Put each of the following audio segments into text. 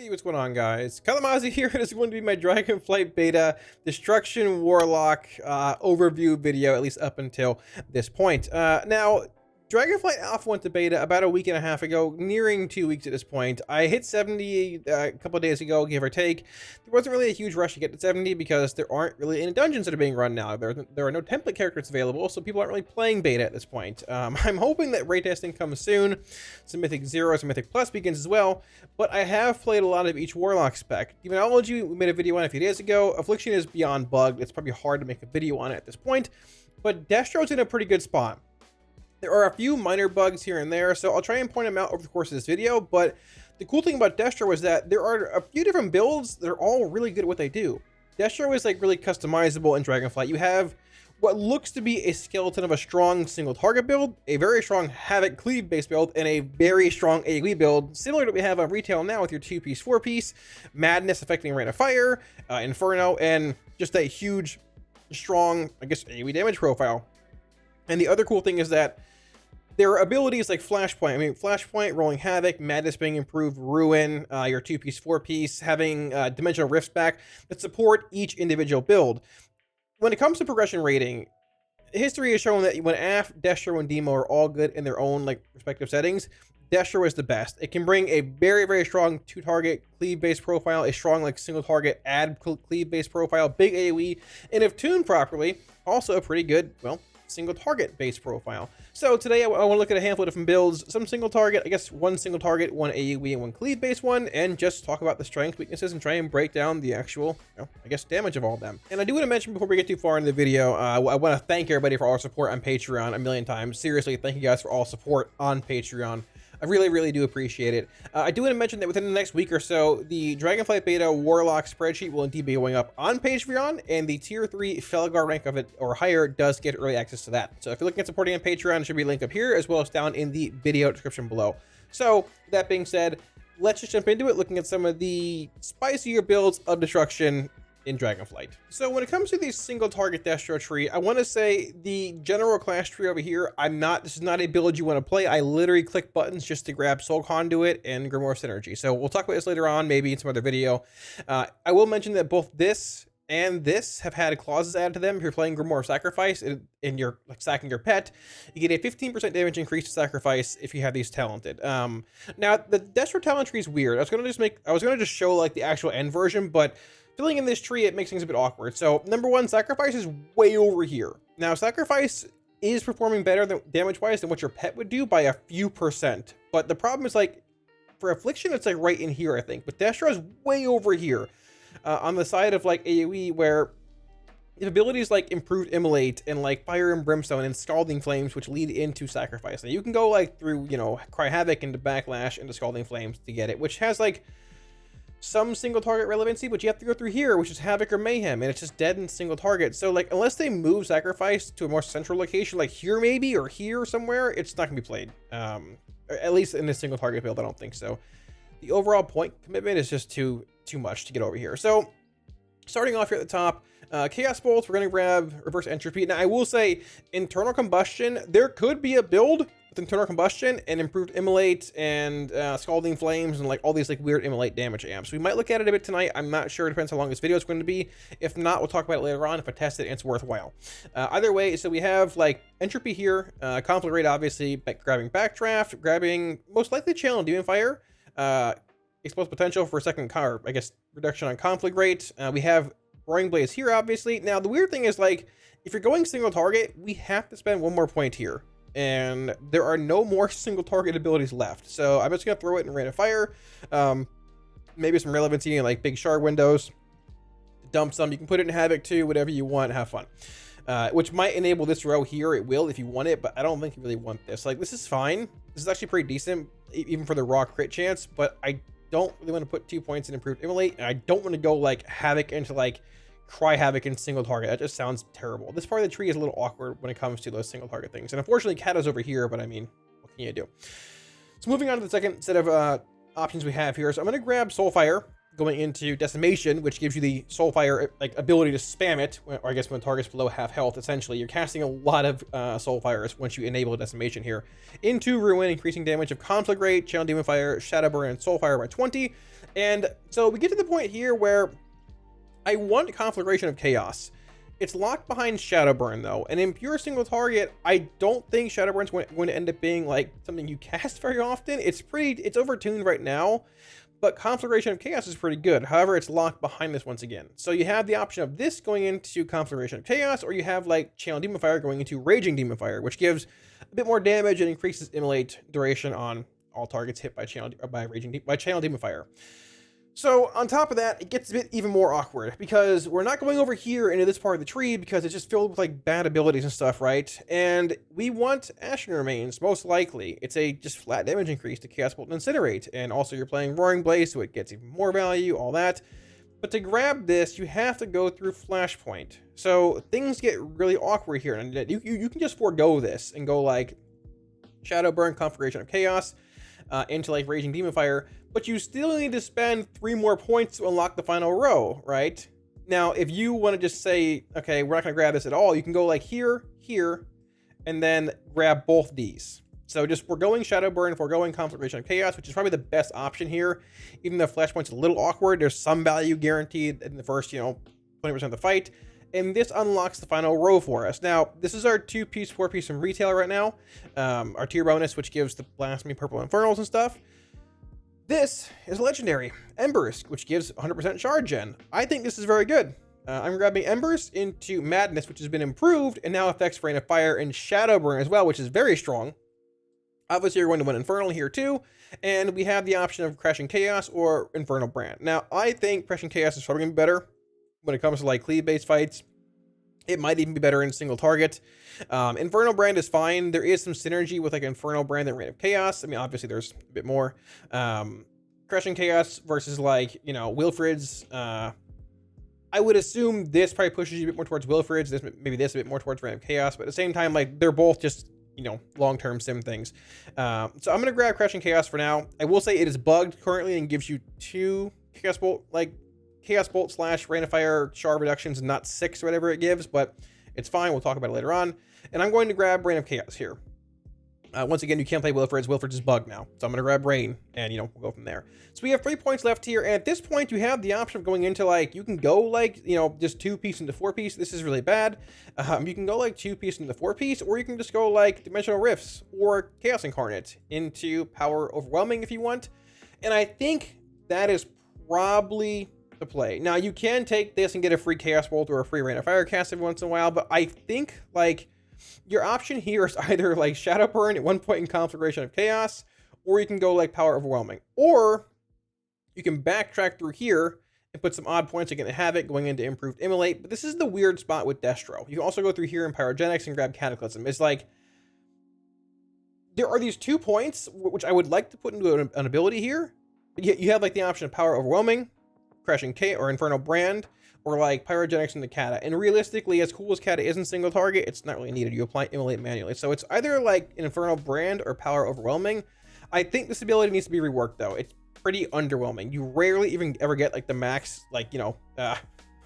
Hey, what's going on, guys? Kalamazi here. This is going to be my Dragonflight beta destruction warlock overview video, at least up until this point. Now, Dragonflight Alpha went to beta about a week and a half ago, nearing 2 weeks at this point. I hit 70 a couple of days ago, give or take. There wasn't really a huge rush to get to 70 because there aren't really any dungeons that are being run now. There are no template characters available, so people aren't really playing beta at this point. I'm hoping that raid testing comes soon. Some Mythic 0, some Mythic Plus begins as well, but I have played a lot of each Warlock spec. Demonology, we made a video on it a few days ago. Affliction is beyond bugged. It's probably hard to make a video on it at this point, but Destro's in a pretty good spot. There are a few minor bugs here and there, so I'll try and point them out over the course of this video, but the cool thing about Destro is that there are a few different builds that are all really good at what they do. Destro is like really customizable in Dragonflight. You have what looks to be a skeleton of a strong single target build, a very strong Havoc cleave based build, and a very strong AOE build, similar to what we have on retail now with your 2-piece, 4-piece, Madness affecting Rain of Fire, Inferno, and just a huge, strong, I guess, AOE damage profile. And the other cool thing is that there are abilities like Flashpoint. I mean, Flashpoint, Rolling Havoc, Madness being improved, Ruin, your 2-piece, 4-piece, having Dimensional Rifts back that support each individual build. When it comes to progression rating, history has shown that when AF, Destro, and Demo are all good in their own like respective settings, Destro is the best. It can bring a very, very strong 2-target cleave-based profile, a strong like single-target add cleave-based profile, big AoE, and if tuned properly, also a pretty good, well, single target based profile. So today I want to look at a handful of different builds, some single target, I guess one single target, one AoE and one cleave based one, and just talk about the strengths, weaknesses, and try and break down the actual, I guess, damage of all of them. And I do want to mention before we get too far into the video, I want to thank everybody for all our support on Patreon a million times. Seriously, thank you guys for all support on Patreon. I really, really do appreciate it. I do want to mention that within the next week or so, the Dragonflight Beta Warlock spreadsheet will indeed be going up on Patreon, and the Tier 3 Felgar rank of it or higher does get early access to that. So if you're looking at supporting on Patreon, there should be a link up here as well as down in the video description below. So that being said, let's just jump into it, looking at some of the spicier builds of destruction in Dragonflight. So when it comes to the single target Destro tree, I want to say the general class tree over here, this is not a build you want to play. I literally click buttons just to grab Soul Conduit and Grimoire Synergy. So we'll talk about this later on, maybe in some other video. I will mention that both this and this have had clauses added to them. If you're playing Grimoire Sacrifice and you're like sacking your pet, you get a 15% damage increase to sacrifice if you have these talented. Now the Destro talent tree is weird. I was gonna just show like the actual end version, but filling in this tree, it makes things a bit awkward. So number one, Sacrifice is way over here. Now Sacrifice is performing better than damage-wise than what your pet would do by a few percent. But the problem is like for Affliction, it's like right in here, I think. But Destro is way over here on the side of like AoE, where if abilities like Improved Immolate and like Fire and Brimstone and Scalding Flames, which lead into Sacrifice. Now you can go like through, Cry Havoc into Backlash into Scalding Flames to get it, which has like some single target relevancy, but you have to go through here, which is Havoc or Mayhem, and it's just dead in single target. So like unless they move Sacrifice to a more central location, like here maybe, or here somewhere, it's not gonna be played. At least in this single target build, I don't think so. The overall point commitment is just too much to get over here. So starting off here at the top, Chaos Bolts, we're gonna grab Reverse Entropy. Now I will say, Internal Combustion, there could be a build with Internal Combustion and Improved Immolate and Scalding Flames and like all these like weird Immolate damage amps. We might look at it a bit tonight. I'm not sure. It depends how long this video is going to be. If not, we'll talk about it later on if I test it and it's worthwhile. Either way, so we have like Entropy here, Conflict Rate obviously, grabbing Backdraft, grabbing most likely Channel and Demon Fire, Explosive Potential for a second, I guess, reduction on Conflict Rate. We have Roaring Blaze here obviously. Now the weird thing is like if you're going single target, we have to spend one more point here. And there are no more single target abilities left. So I'm just going to throw it in Rain of Fire. Maybe some relevancy in like big shard windows. Dump some. You can put it in Havoc too, whatever you want. Have fun. Which might enable this row here. It will if you want it, but I don't think you really want this. Like this is fine. This is actually pretty decent, even for the raw crit chance. But I don't really want to put 2 points in Improved Immolate. And I don't want to go like Havoc into like Cry Havoc and single target. That just sounds terrible. This part of the tree is a little awkward when it comes to those single target things. And unfortunately, Kata's over here, but I mean, what can you do? So moving on to the second set of options we have here. So I'm going to grab Soulfire, going into Decimation, which gives you the Soulfire like ability to spam it, or I guess when target's below half health. Essentially, you're casting a lot of Soulfires once you enable Decimation here. Into Ruin, increasing damage of Conflict Rate, Channel Demon Fire, Shadow Burn, and Soulfire by 20. And so we get to the point here where I want Conflagration of Chaos. It's locked behind Shadowburn though, and in pure single target, I don't think Shadowburn's going to end up being like something you cast very often. It's overtuned right now, but Conflagration of Chaos is pretty good. However, it's locked behind this once again. So you have the option of this going into Conflagration of Chaos, or you have like Channel Demon Fire going into Raging Demon Fire, which gives a bit more damage and increases immolate duration on all targets hit by Channel Demon Fire. So on top of that, it gets a bit even more awkward because we're not going over here into this part of the tree because it's just filled with like bad abilities and stuff, right? And we want Ashen Remains, most likely. It's a just flat damage increase to Chaos Bolt and Incinerate. And also you're playing Roaring Blaze, so it gets even more value, all that. But to grab this, you have to go through Flashpoint. So things get really awkward here. And you can just forego this and go like Shadowburn, Conflagration of Chaos, into like Raging Demon Fire, but you still need to spend 3 more points to unlock the final row, right? Now, if you want to just say, okay, we're not going to grab this at all, you can go like here, and then grab both these. So just foregoing Shadowburn, foregoing Conflagration of Chaos, which is probably the best option here. Even though Flashpoint's a little awkward, there's some value guaranteed in the first, 20% of the fight. And this unlocks the final row for us. Now, this is our 2-piece, 4-piece from retail right now. Our tier bonus, which gives the Blasphemy, Purple Infernals and stuff. This is legendary, Embers, which gives 100% shard gen. I think this is very good. I'm grabbing Embers into Madness, which has been improved, and now affects Rain of Fire and Shadowburn as well, which is very strong. Obviously, you're going to win Infernal here too, and we have the option of Crashing Chaos or Infernal Brand. Now, I think Crashing Chaos is probably going to be better when it comes to like cleave-based fights. It might even be better in single target. Infernal Brand is fine. There is some synergy with like Infernal Brand and Reign of Chaos. I mean, obviously there's a bit more. Crushing Chaos versus like, Wilfrid's. I would assume this probably pushes you a bit more towards Wilfrid's. This a bit more towards Reign of Chaos. But at the same time, like they're both just, long-term sim things. So I'm going to grab Crushing Chaos for now. I will say it is bugged currently and gives you 2 Chaos Bolt / Rain of Fire shard reductions, not 6 or whatever it gives, but it's fine. We'll talk about it later on. And I'm going to grab Rain of Chaos here. Once again, you can't play Wilfrid's. Wilfrid's is bugged now. So I'm going to grab Rain and, we'll go from there. So we have 3 points left here. And at this point, you have the option of going into like, you can go like, just 2-piece into 4-piece. This is really bad. You can go like 2-piece into 4-piece, or you can just go like Dimensional Rifts or Chaos Incarnate into Power Overwhelming if you want. And I think that is probably the play. Now, you can take this and get a free Chaos Bolt or a free Rain of Fire cast every once in a while, but I think like your option here is either like Shadowburn at one point in Conflagration of Chaos, or you can go like Power Overwhelming, or you can backtrack through here and put some odd points against Havoc going into Improved Immolate. But this is the weird spot with Destro. You can also go through here in Pyrogenics and grab Cataclysm. It's like there are these 2 points which I would like to put into an ability here. You have like the option of Power Overwhelming, Crashing K or Infernal Brand, or like Pyrogenics into Kata. And realistically, as cool as Kata is in single target, it's not really needed. You apply Immolate manually. So it's either like an Infernal Brand or Power Overwhelming. I think this ability needs to be reworked though. It's pretty underwhelming. You rarely even ever get like the max,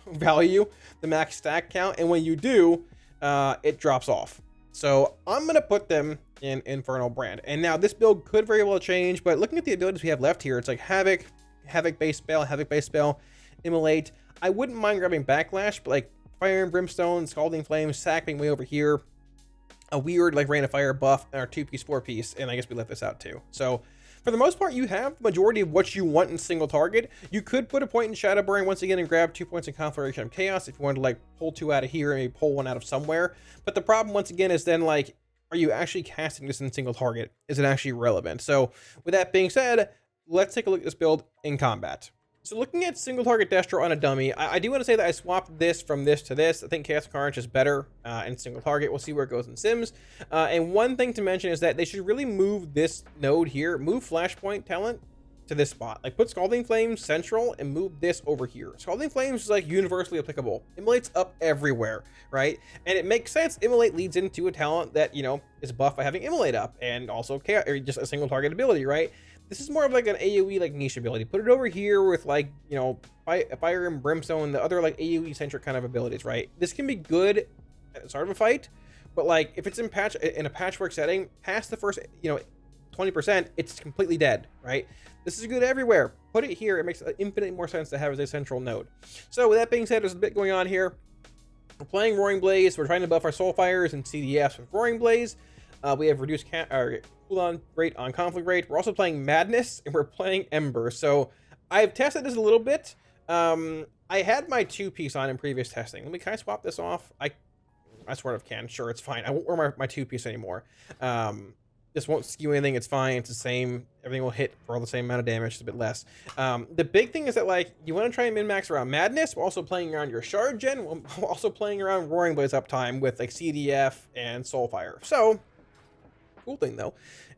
value, the max stack count. And when you do, it drops off. So I'm going to put them in Infernal Brand. And now this build could very well change, but looking at the abilities we have left here, it's like Havoc, Havoc-based spell, Immolate. I wouldn't mind grabbing Backlash, but like Fire and Brimstone, Scalding Flame, Sack being way over here. A weird like Rain of Fire buff, and our 2-piece, 4-piece, and I guess we left this out too. So for the most part, you have the majority of what you want in single target. You could put a point in Shadowburn once again and grab 2 points in Conflagration of Chaos if you wanted to like pull 2 out of here and maybe pull 1 out of somewhere. But the problem once again is then like, are you actually casting this in single target? Is it actually relevant? So with that being said, let's take a look at this build in combat. So looking at single target Destro on a dummy, I do want to say that I swapped this from this to this. I think Chaos Carnage is better in single target. We'll see where it goes in Sims. And one thing to mention is that they should really move this node here, move Flashpoint talent to this spot. Like put Scalding Flames central and move this over here. Scalding Flames is like universally applicable. Immolate's up everywhere, right? And it makes sense. Immolate leads into a talent that, is buffed by having Immolate up, and also Chaos, or just a single target ability, right? This is more of like an AoE like niche ability. Put it over here with like, Fire and Brimstone, the other like AoE centric kind of abilities, right? This can be good at the start of a fight, but like if it's in a patchwork setting, past the first, 20%, it's completely dead, right? This is good everywhere. Put it here. It makes infinitely more sense to have as a central node. So with that being said, there's a bit going on here. We're playing Roaring Blaze. We're trying to buff our Soulfires and CDFs with Roaring Blaze. We have reduced cooldown rate on conflict rate. We're also playing Madness, and we're playing Ember. So I've tested this a little bit. I had my 2-piece on in previous testing. Can I swap this off? I sort of can. Sure, it's fine. I won't wear my 2-piece anymore. This won't skew anything. It's fine. It's the same. Everything will hit for all the same amount of damage, just a bit less. The big thing is that, like, you want to try and min-max around Madness, while also playing around your Shard Gen, while also playing around Roaring Blaze uptime with, like, CDF and Soulfire. So, cool thing, though,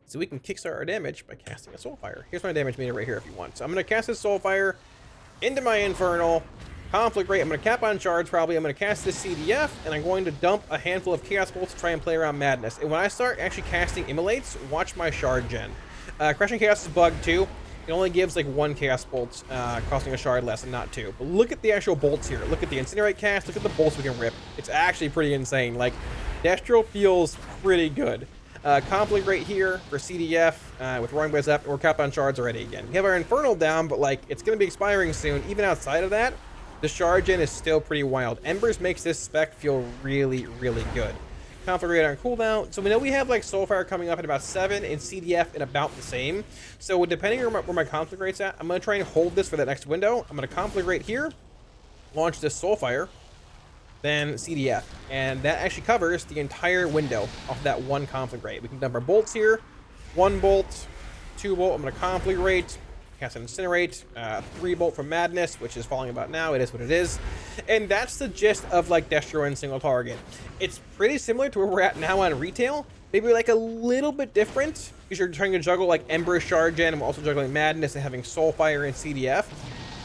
so we can kickstart our damage by casting a Soulfire. Here's my damage meter right here if you want. So I'm going to cast this Soulfire into my Infernal. Conflict rate, I'm going to cap on shards probably. I'm going to cast this CDF, and I'm going to dump a handful of Chaos Bolts to try and play around Madness. And when I start actually casting Immolates, watch my Shard Gen. Crushing Chaos is bugged too. It only gives like 1 Chaos Bolt, costing a shard less and not 2. But look at the actual bolts here. Look at the Incinerate cast. Look at the bolts we can rip. It's actually pretty insane. Like, Destro feels pretty good. Conflict rate here for CDF with Roaring Blaze up, and we're capped on shards already again. We have our Infernal down, but like it's going to be expiring soon. Even outside of that, the Shard Gen is still pretty wild. Embers makes this spec feel really, really good. Conflict rate on cooldown. So we know we have like Soulfire coming up at about 7 and CDF in about the same. So depending on where my conflict rate's at, I'm going to try and hold this for that next window. I'm going to conflict rate here, launch this Soulfire, then CDF. And that actually covers the entire window off that 1 conflict rate. We can dump our bolts here. 1 bolt, 2 bolt. I'm going to conflict rate. Cast an Incinerate, 3 bolt from Madness, which is falling about now. It is what it is. And that's the gist of like Destro and single target. It's pretty similar to where we're at now on retail. Maybe like a little bit different because you're trying to juggle like Ember, Shard Gen, and we're also juggling Madness and having Soulfire and CDF.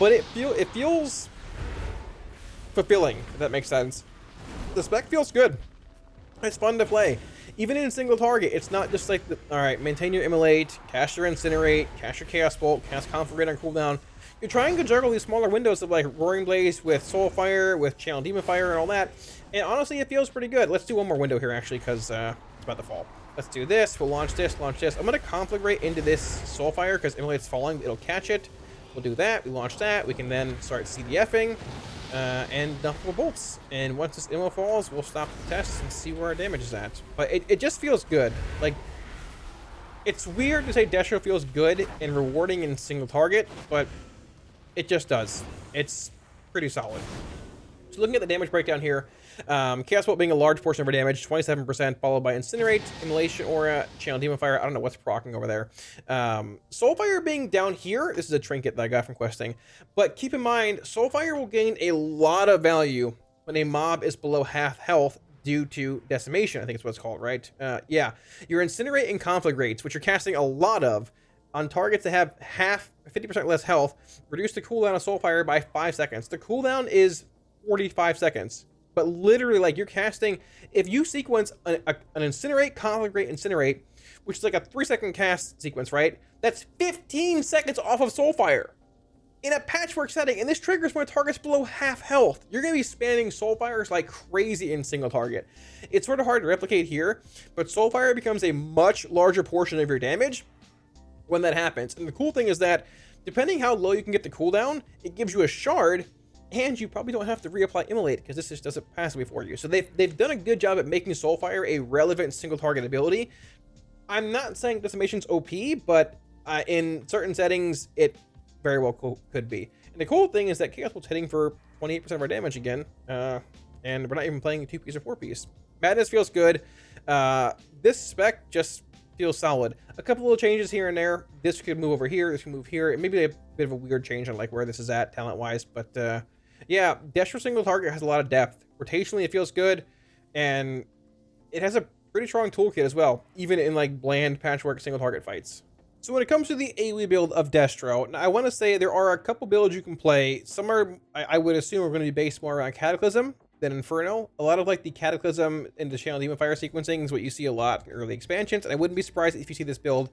But it feels fulfilling, if that makes sense. The spec feels good. It's fun to play. Even in single target, it's not just like, alright, maintain your Immolate, cast your Incinerate, cast your Chaos Bolt, cast Conflict Rate on cooldown. You're trying to juggle these smaller windows of like Roaring Blaze with Soulfire, with Channel Demon Fire, and all that. And honestly, it feels pretty good. Let's do one more window here, actually, because it's about to fall. Let's do this. We'll launch this, launch this. I'm going to Conflict Rate into this Soulfire because Immolate's falling. It'll catch it. We'll do that. We launch that. We can then start CDFing. And dump more bolts. And once this ammo falls, we'll stop the test and see where our damage is at. But it just feels good. Like, it's weird to say Destro feels good and rewarding in single target, but it just does. It's pretty solid. So looking at the damage breakdown here, Chaos Bolt being a large portion of our damage, 27%, followed by Incinerate, Immolation Aura, Channel Demon Fire. I don't know what's proccing over there. Soulfire being down here. This is a trinket that I got from questing. But keep in mind, Soulfire will gain a lot of value when a mob is below half health due to Decimation, I think it's what it's called, right? Yeah. Your Incinerate and Conflict rates, which you're casting a lot of, on targets that have 50% less health, reduce the cooldown of Soulfire by 5 seconds. The cooldown is 45 seconds. But literally, like, you're casting, if you sequence an Incinerate, Conflict Rate, Incinerate, which is like a 3-second cast sequence, right? That's 15 seconds off of Soulfire in a patchwork setting. And this triggers when a target's below half health. You're going to be spamming Soulfires like crazy in single target. It's sort of hard to replicate here, but Soulfire becomes a much larger portion of your damage when that happens. And the cool thing is that, depending how low you can get the cooldown, it gives you a shard, and you probably don't have to reapply Immolate because this just does it passively for you. So they've done a good job at making Soulfire a relevant single target ability. I'm not saying Decimation's OP, but in certain settings, it very well could be. And the cool thing is that Chaos Bolt's hitting for 28% of our damage again, and we're not even playing a 2-piece or 4-piece. Madness feels good. This spec just feels solid. A couple little changes here and there. This could move over here. This can move here. It may be a bit of a weird change on like where this is at talent-wise, but yeah, Destro single target has a lot of depth. Rotationally, it feels good, and it has a pretty strong toolkit as well, even in like bland patchwork single target fights. So when it comes to the AOE build of Destro, now I want to say there are a couple builds you can play. Some are, I would assume, are going to be based more around Cataclysm than Inferno. A lot of like the Cataclysm and the Channel Demon Fire sequencing is what you see a lot in early expansions, and I wouldn't be surprised if you see this build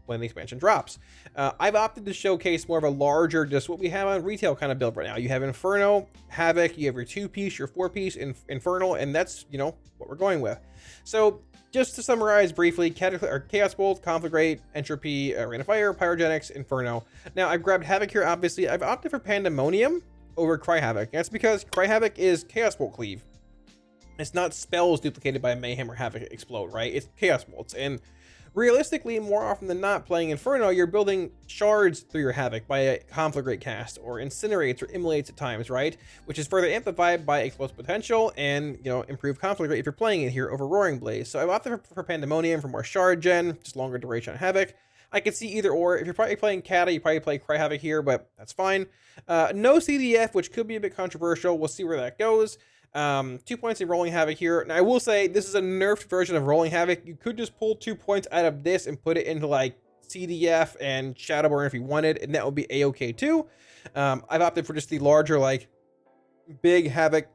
when the expansion drops. I've opted to showcase more of a larger, just what we have on retail kind of build right now. You have Inferno, Havoc, you have your 2-piece, your 4-piece Infernal, and that's, you know, what we're going with. So just to summarize briefly, Chaos Bolt, Conflagrate, Entropy, Rain of Fire, Pyrogenics, Inferno. Now I've grabbed Havoc here, obviously. I've opted for Pandemonium over Cry Havoc. That's because Cry Havoc is Chaos Bolt Cleave. It's not spells duplicated by Mayhem or Havoc Explode, right? It's Chaos Bolts. And realistically, more often than not, playing Inferno, you're building shards through your Havoc by a Conflagrate cast, or Incinerates or Immolates at times, right? Which is further amplified by Explosive Potential and, you know, improved Conflagrate if you're playing it here over Roaring Blaze. So I've opted for Pandemonium for more shard gen, just longer duration on Havoc. I could see either or. If you're probably playing Kata, you probably play Cry Havoc here, but that's fine. No CDF, which could be a bit controversial. We'll see where that goes. 2 points in Rolling Havoc here. Now I will say this is a nerfed version of Rolling Havoc. You could just pull 2 points out of this and put it into like CDF and Shadowburn if you wanted, and that would be a-okay too. I've opted for just the larger, like, big Havoc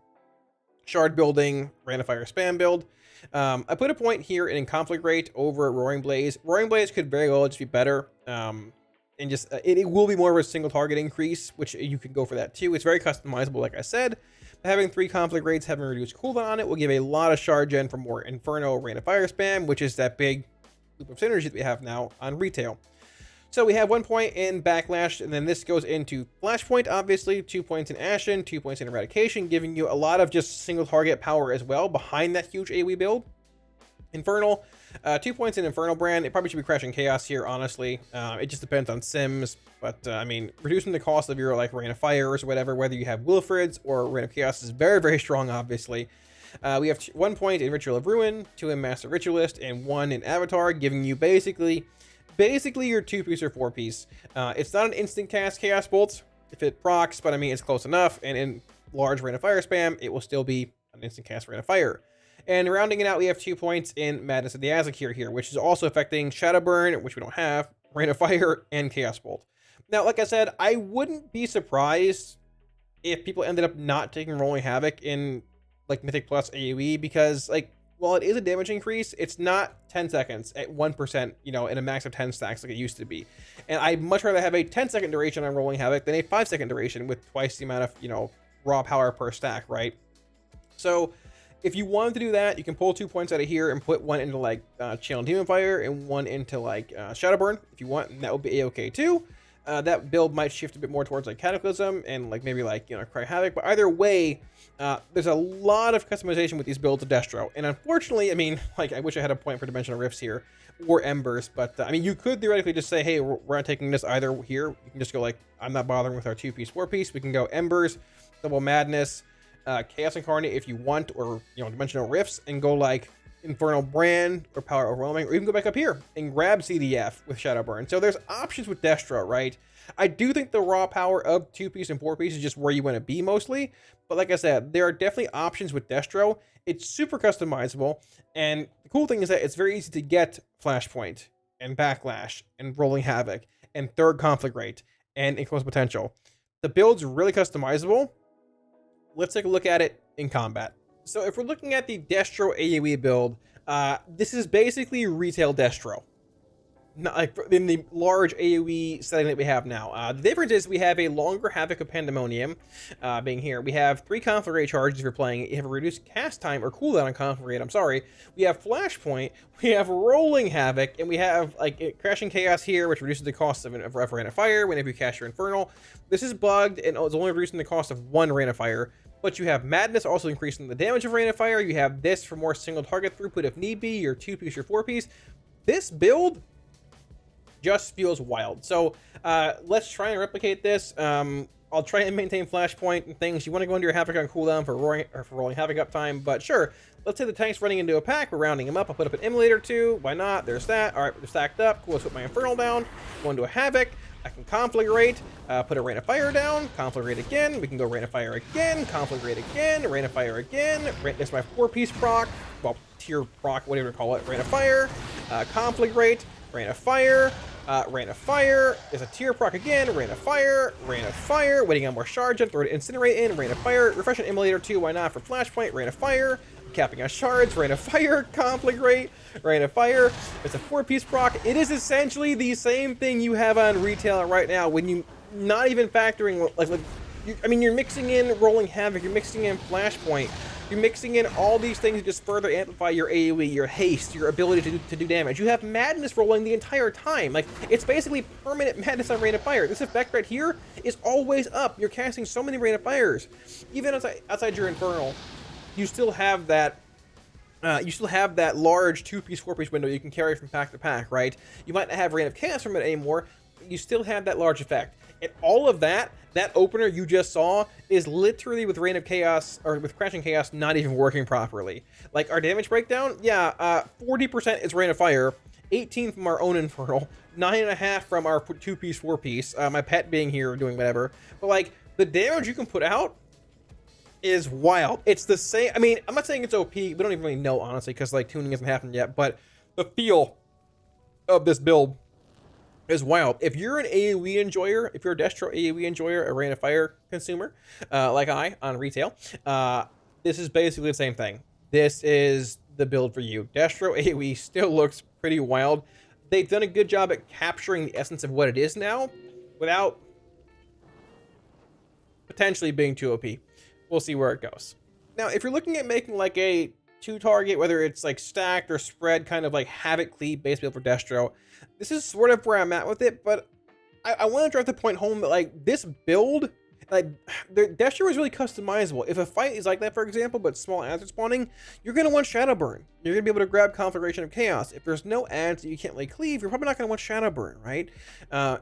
shard building Rain of Fire spam build. I put a point here in Conflagrate over Roaring Blaze. Roaring Blaze could very well just be better. And just it will be more of a single target increase, which you could go for that too. It's very customizable, like I said. Having 3 Conflagrates, having reduced cooldown on it, will give a lot of shard gen for more Inferno Rain of Fire spam, which is that big loop of synergy that we have now on retail. So we have 1 point in Backlash, and then this goes into Flashpoint, obviously, 2 points in Ashen, 2 points in Eradication, giving you a lot of just single target power as well behind that huge AoE build. Infernal, 2 points in Infernal Brand. It probably should be Crashing Chaos here, honestly. It just depends on sims, but I mean, reducing the cost of your like Rain of Fires or whatever, whether you have Wilfrid's or Rain of Chaos, is very, very strong, obviously. We have 1 point in Ritual of Ruin, 2 in Master Ritualist, and 1 in Avatar, giving you basically your 2-piece or 4-piece. It's not an instant cast Chaos Bolt if it procs, but I mean, it's close enough, and in large Rain of Fire spam, it will still be an instant cast Rain of Fire. And rounding it out, we have 2 points in Madness of the Azakir here, which is also affecting Shadowburn, which we don't have, Rain of Fire, and Chaos Bolt. Now, like I said, I wouldn't be surprised if people ended up not taking Rolling Havoc in like Mythic Plus AoE, because like, while it is a damage increase, it's not 10 seconds at 1%, you know, in a max of 10 stacks like it used to be. And I'd much rather have a 10-second duration on Rolling Havoc than a 5-second duration with twice the amount of, you know, raw power per stack, right? So if you wanted to do that, you can pull 2 points out of here and put 1 into like Channel Demon Fire and 1 into like Shadowburn if you want, and that would be a-okay too. That build might shift a bit more towards like Cataclysm and like maybe like, you know, Cry Havoc, but either way, there's a lot of customization with these builds of Destro. And unfortunately, I mean, like, I wish I had a point for Dimensional Rifts here or Embers, but I mean, you could theoretically just say, hey, we're not taking this either here. You can just go like, I'm not bothering with our 2-piece, 4-piece. We can go Embers, Double Madness, Chaos Incarnate if you want, or, you know, Dimensional Rifts, and go like Infernal Brand or Power Overwhelming, or even go back up here and grab CDF with Shadowburn. So there's options with Destro, right? I do think the raw power of 2-piece and 4-piece is just where you want to be mostly, but like I said, there are definitely options with Destro. It's super customizable, and the cool thing is that it's very easy to get Flashpoint and Backlash and Rolling Havoc and Third Conflagrate and Explosive Potential. The build's really customizable. Let's take a look at it in combat. So if we're looking at the Destro AoE build, this is basically retail Destro. Not like in the large AoE setting that we have now. The difference is we have a longer Havoc of Pandemonium being here. We have 3 Conflagrate charges if you're playing it. You have a reduced cast time or cooldown on Conflagrate, I'm sorry. We have Flashpoint, we have Rolling Havoc, and we have like Crashing Chaos here, which reduces the cost of Rain of Fire whenever you cast your Infernal. This is bugged, and it's only reducing the cost of 1 Rain of Fire. But you have Madness also increasing the damage of Rain of Fire. You have this for more single target throughput if need be, your 2-piece, your 4-piece. This build just feels wild. So let's try and replicate this. I'll try and maintain Flashpoint and things. You want to go into your Havoc on cooldown for Rolling Havoc uptime, but sure. Let's say the tank's running into a pack. We're rounding them up. I'll put up an Immolator too. Why not? There's that. All right, they're stacked up. Cool. Let's put my Infernal down. Go into a Havoc. I can Conflagrate, put a Rain of Fire down, Conflagrate again, we can go Rain of Fire again, Conflagrate again, Rain of Fire again, this is my 4-piece proc, well, tier proc, whatever you call it, Rain of Fire, Conflagrate, Rain of Fire, there's a tier proc again, Rain of Fire, waiting on more charge, throw it Incinerate in, Rain of Fire, refresh an Immolator too, why not, for Flashpoint, Rain of Fire, capping on shards, Rain of Fire, conflict rate, Rain of Fire. It's a 4-piece proc. It is essentially the same thing you have on retail right now when you not even factoring I mean, you're mixing in Rolling Havoc, you're mixing in Flashpoint, you're mixing in all these things to just further amplify your AoE, your haste, your ability to do damage. You have Madness rolling the entire time. Like, it's basically permanent Madness on Rain of Fire. This effect right here is always up. You're casting so many Rain of Fires. Even outside your Infernal, you still have that large 2-piece, 4-piece window you can carry from pack to pack, right? You might not have Rain of Chaos from it anymore, but you still have that large effect. And all of that opener you just saw is literally with Rain of Chaos, or with Crashing Chaos, not even working properly. Like, our damage breakdown, yeah, 40% is Rain of Fire, 18 from our own Infernal, 9.5 from our 2-piece, 4-piece, my pet being here doing whatever. But, like, the damage you can put out is wild. It's the same. I mean, I'm not saying it's OP. We don't even really know, honestly, because, like, tuning hasn't happened yet. But the feel of this build is wild. If you're an AoE enjoyer, if you're a Destro AoE enjoyer, a Rain of Fire consumer, like I on retail, this is basically the same thing. This is the build for you. Destro AoE still looks pretty wild. They've done a good job at capturing the essence of what it is now without potentially being too OP. We'll see where it goes. Now, if you're looking at making like a 2-target, whether it's like stacked or spread, kind of like Havoc cleave base build for Destro, this is sort of where I'm at with it, but I want to drive the point home that, like, this build, like, the Destro is really customizable. If a fight is like that, for example, but small ads are spawning, you're going to want Shadowburn. You're going to be able to grab Conflagration of Chaos. If there's no ads that you can't really cleave, you're probably not going to want Shadowburn, right?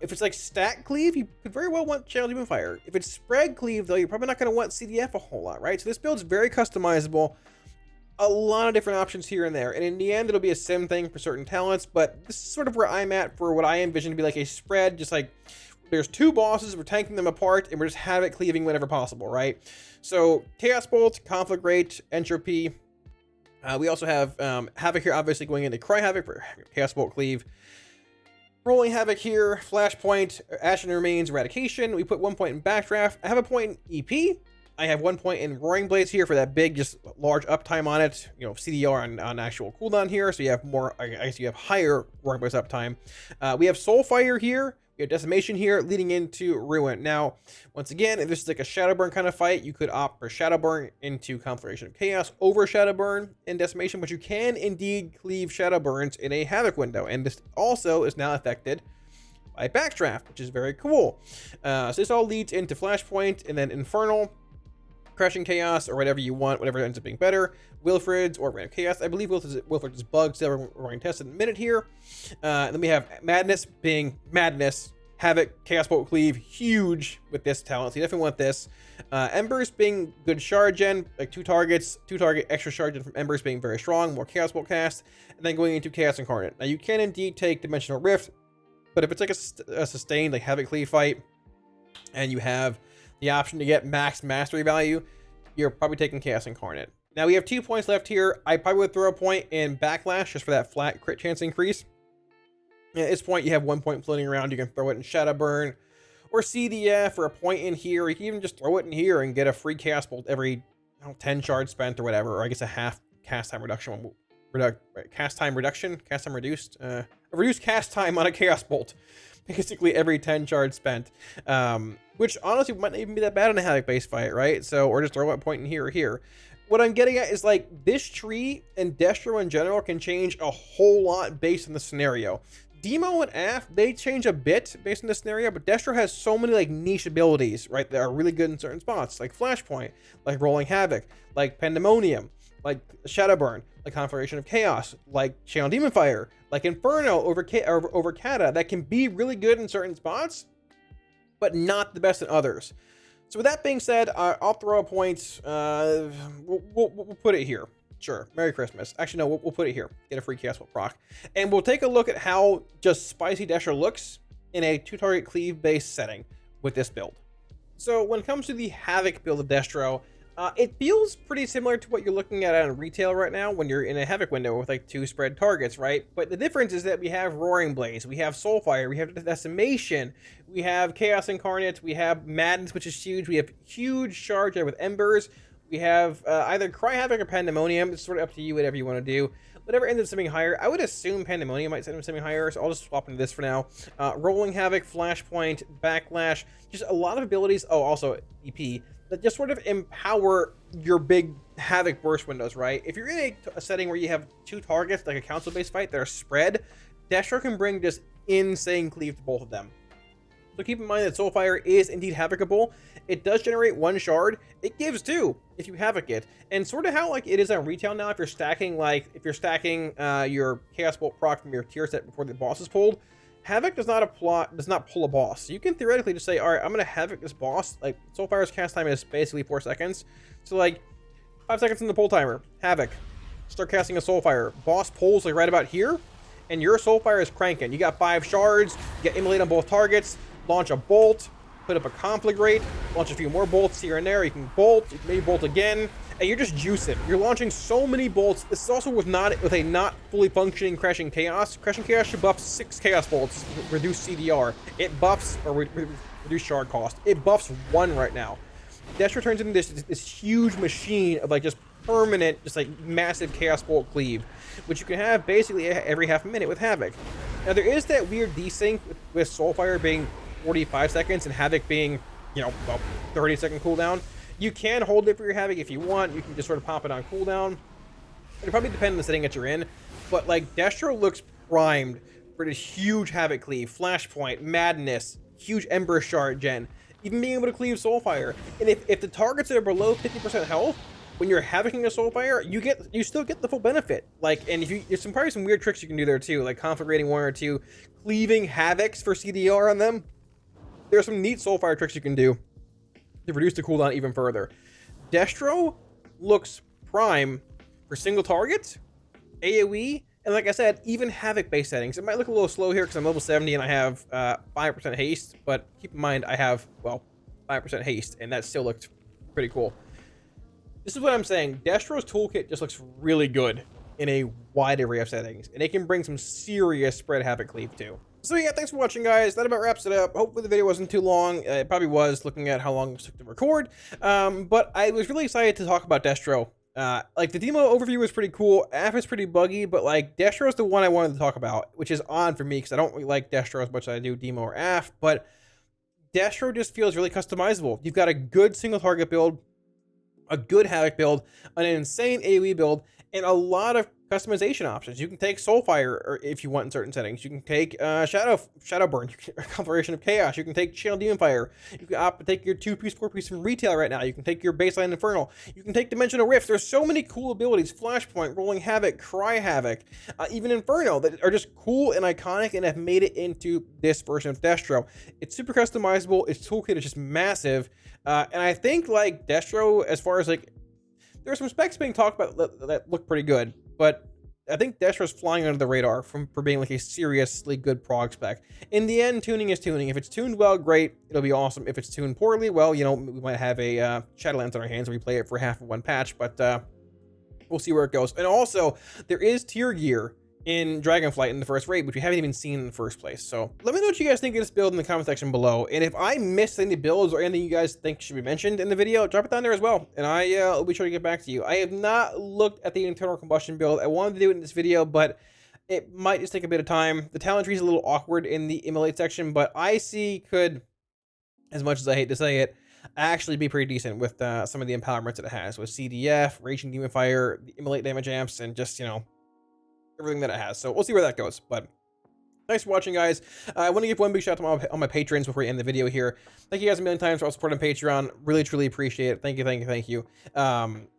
If it's like stack cleave, you could very well want Channel Demon Fire. If it's spread cleave, though, you're probably not going to want CDF a whole lot, right? So this build's very customizable. A lot of different options here and there, and in the end it'll be a sim thing for certain talents, but this is sort of where I'm at for what I envision to be like a spread, just like there's 2 bosses, we're tanking them apart, and we're just Havoc cleaving whenever possible, right? So Chaos Bolt, Conflict Rate, Entropy. We also have Havoc here, obviously going into Cry Havoc for Chaos Bolt cleave. Rolling Havoc here, Flashpoint, Ashen Remains, Eradication. We put 1 point in Backdraft. I have a point in EP. I have 1 point in Roaring Blades here for that big, just large uptime on it. You know, CDR on actual cooldown here, so you have more, I guess you have higher Roaring Blades uptime. We have Soulfire here. We have Decimation here, leading into Ruin. Now, once again, if this is like a Shadowburn kind of fight, you could opt for Shadowburn into Conflagration of Chaos over Shadowburn in Decimation, but you can indeed cleave Shadowburns in a Havoc window, and this also is now affected by Backdraft, which is very cool. So this all leads into Flashpoint, and then Infernal, Crashing Chaos, or whatever you want, whatever ends up being better. Wilfred's or Rain of Chaos. I believe Wilfred's is bugged, so we're going to test it in a minute here. Then we have Madness being Madness. Havoc, Chaos Bolt Cleave, huge with this talent, so you definitely want this. Embers being good shard gen, like 2 target extra shard gen from Embers being very strong, more Chaos Bolt cast, and then going into Chaos Incarnate. Now you can indeed take Dimensional Rift, but if it's like a sustained like Havoc Cleave fight, and you have the option to get max mastery value, you're probably taking Chaos Incarnate. Now we have 2 points left here. I probably would throw a point in Backlash just for that flat crit chance increase. At this point, you have 1 point floating around. You can throw it in Shadowburn or CDF or a point in here. You can even just throw it in here and get a free Chaos Bolt every 10 shards spent or whatever, or I guess a half cast time reduction. Cast time reduced. A reduced cast time on a Chaos Bolt, basically every 10 shards spent. Which honestly might not even be that bad in a Havoc base fight, right? So, or just throw a point in here or here. What I'm getting at is, like, this tree and Destro in general can change a whole lot based on the scenario. Demo and AF, they change a bit based on the scenario, but Destro has so many, like, niche abilities, right, that are really good in certain spots, like Flashpoint, like Rolling Havoc, like Pandemonium, like Shadowburn, like Conflagration of Chaos, like Channel Demon Fire, like Inferno over Kata, that can be really good in certain spots, but not the best in others. So with that being said, I'll throw a point. We'll put it here. Sure. Merry Christmas. Actually, no, we'll put it here. Get a free Chaos Bolt proc. And we'll take a look at how just spicy Destro looks in a 2-target cleave-based setting with this build. So when it comes to the Havoc build of Destro, it feels pretty similar to what you're looking at on retail right now when you're in a Havoc window with like 2 spread targets, right? But the difference is that we have Roaring Blaze, we have Soulfire, we have Decimation, we have Chaos Incarnate, we have Madness, which is huge, we have huge Charge with Embers, we we have either Cry Havoc or Pandemonium. It's sort of up to you, whatever you want to do. Whatever ends up simming higher, I would assume Pandemonium might end up simming higher, so I'll just swap into this for now. Rolling Havoc, Flashpoint, Backlash, just a lot of abilities. Oh, also EP, that just sort of empower your big Havoc burst windows, right? If you're in a setting where you have 2 targets, like a council-based fight, that are spread, Destro can bring just insane cleave to both of them. So keep in mind that Soulfire is indeed Havocable. It does generate 1 shard. It gives 2 if you Havoc it. And sort of how like it is on retail now, if you're stacking your Chaos Bolt proc from your tier set before the boss is pulled, Havoc does not pull a boss. So you can theoretically just say, all right, I'm gonna Havoc this boss. Like Soulfire's cast time is basically 4 seconds. So like 5 seconds in the pull timer, Havoc. Start casting a Soulfire. Boss pulls like right about here, and your Soulfire is cranking. You got 5 shards, you get Immolate on both targets, launch a bolt, put up a conflagrate, launch a few more bolts here and there. You can bolt, you can maybe bolt again, and you're just juicing. You're launching so many bolts. This is also with a not fully functioning Crashing Chaos. Crashing Chaos should buff 6 Chaos Bolts, reduce CDR. It buffs, or reduce shard cost. It buffs 1 right now. Destro turns into this huge machine of like just permanent, just like massive Chaos Bolt cleave, which you can have basically every half a minute with Havoc. Now there is that weird desync with Soulfire being 45 seconds and Havoc being, you know, well, 30-second cooldown. You can hold it for your Havoc if you want. You can just sort of pop it on cooldown. It'll probably depend on the setting that you're in, but like Destro looks primed for this huge Havoc cleave, Flashpoint, Madness, huge Ember Shard gen, even being able to cleave Soulfire. And if the targets are below 50% health, when you're Havocing a Soulfire, you still get the full benefit. Like, and if there's probably some weird tricks you can do there too, like conflagrating 1 or 2, cleaving Havocs for CDR on them. There's some neat Soulfire tricks you can do to reduce the cooldown even further. Destro looks prime for single targets, AOE, and like I said, even Havoc base settings. It might look a little slow here because I'm level 70 and I have 5% haste, but keep in mind I have, well, 5% haste, and that still looked pretty cool. This is what I'm saying. Destro's toolkit just looks really good in a wide array of settings, and it can bring some serious spread Havoc cleave too. So yeah, thanks for watching, guys. That about wraps it up. Hopefully the video wasn't too long. It probably was, looking at how long it took to record. But I was really excited to talk about Destro. Like the demo overview was pretty cool. AF is pretty buggy, but like Destro is the one I wanted to talk about, which is odd for me because I don't really like Destro as much as I do demo or AF. But Destro just feels really customizable. You've got a good single target build, a good Havoc build, an insane AOE build, and a lot of customization options. You can take Soulfire, or if you want in certain settings. You can take Shadowburn, Conflagration of Chaos. You can take Channel Demon Fire. You can opt to take your 2-piece, 4-piece from retail right now. You can take your baseline Infernal. You can take Dimensional Rift. There's so many cool abilities. Flashpoint, Rolling Havoc, Cry Havoc, even Inferno, that are just cool and iconic and have made it into this version of Destro. It's super customizable. Its toolkit is just massive. And I think like Destro, as far as like, there's some specs being talked about that look pretty good, but I think Destro's flying under the radar for being like a seriously good prog spec. In the end, tuning is tuning. If it's tuned well, great, it'll be awesome. If it's tuned poorly, well, you know, we might have a Shadowlands on our hands and we play it for half of 1 patch, but we'll see where it goes. And also, there is tier gear in Dragonflight in the first raid, which we haven't even seen in the first place. So let me know what you guys think of this build in the comment section below. And if I missed any builds or anything you guys think should be mentioned in the video, drop it down there as well. And I'll be sure to get back to you. I have not looked at the internal combustion build. I wanted to do it in this video, but it might just take a bit of time. The talent tree is a little awkward in the Immolate section, but IC could, as much as I hate to say it, actually be pretty decent with some of the empowerments that it has with CDF, Raging Demon Fire, the Immolate damage amps, and just, you know, everything that it has. So we'll see where that goes. But thanks for watching, guys. I want to give one big shout out to all my patrons before we end the video here. Thank you guys a million times for all support on Patreon. Really, truly appreciate it. Thank you, thank you, thank you.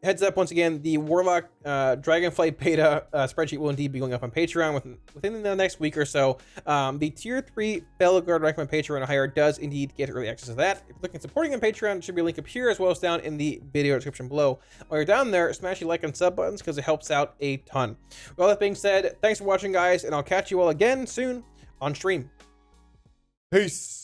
Heads up, once again, the Warlock Dragonflight beta spreadsheet will indeed be going up on Patreon within the next week or so. The Tier 3 Fellow Guard rank on Patreon or higher does indeed get early access to that. If you're looking at supporting on Patreon, there should be a link up here as well as down in the video description below. While you're down there, smash the like and sub buttons because it helps out a ton. With all that being said, thanks for watching, guys, and I'll catch you all again soon on stream. Peace.